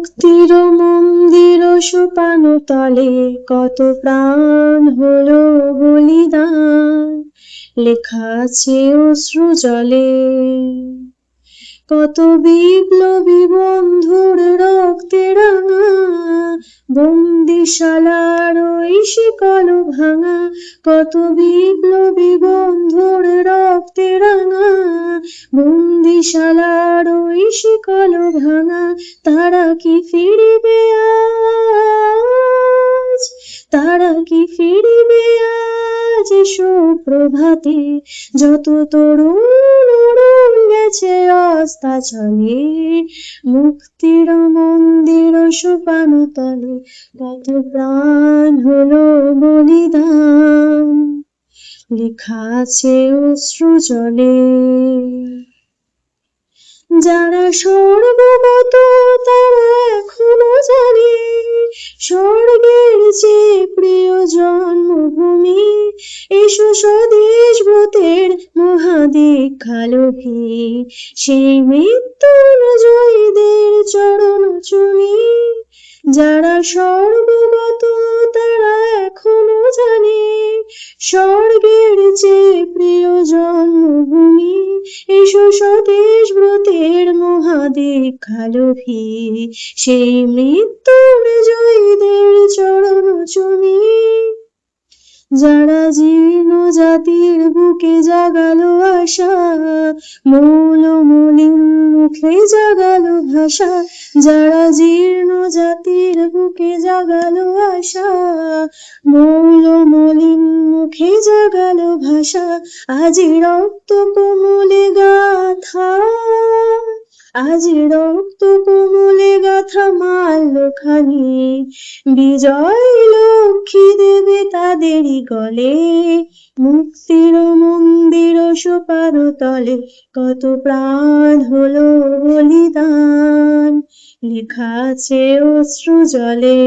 মুক্তির মন্দির সোপান তলে কত প্রাণ হলো বলিদান, লেখা আছে অশ্রু জলে। কত বিপ্লবী বন্ধুর রক্তে রাঙা বন্দিশালার ওই শিকল ভাঙা, কত বিপ্লবী বন্ধুর রক্তে রাঙা বন্দিশালার ওই শিকল ভাঙা। তারা কি ফিরিবে আজ, তারা কি ফিরিবে আজ সুপ্রভাতে, যত তরুণ উড়ন গেছে অস্তাচলে। মুক্তির মন্দির সোপান তলে কত প্রাণ হলো বলিদান, লেখা আছে অশ্রু জলে। যারা স্বর্গগত তারা এখনো জানে স্বর্গের যে প্রিয় জন্মভূমি। এসো স্বদেশ ব্রতের মহাদীক্ষালোকে, সেই মৃত্যুঞ্জয়ীদের চরণ চুমি। যারা স্বর্গগত তারা এখনো জানে স্বর্গের যে প্রিয় জন্মভূমি। এসো স্বদেশ ব্রতের মহাদীক্ষালোকে, সেই মৃত্যুঞ্জয়ীদের চরণ চুমি। যারা জীর্ণ জাতির বুকে জাগালো আশা, মৌল মলিন মুখে জাগালো ভাষা। যারা জীর্ণ জাতির বুকে জাগালো আশা, মৌল মলিন মুখে জাগালো ভাষা। আজি রক্ত কোমলে গাথা, আজি রক্ত কোমলে গাথা মাল্যখানি, বিজয় লক্ষ্মী দেবে তাদেরই গলে। মুক্তির মন্দির সোপান তলে কত প্রাণ হলো বলিদান, লেখা আছে অশ্রু জলে।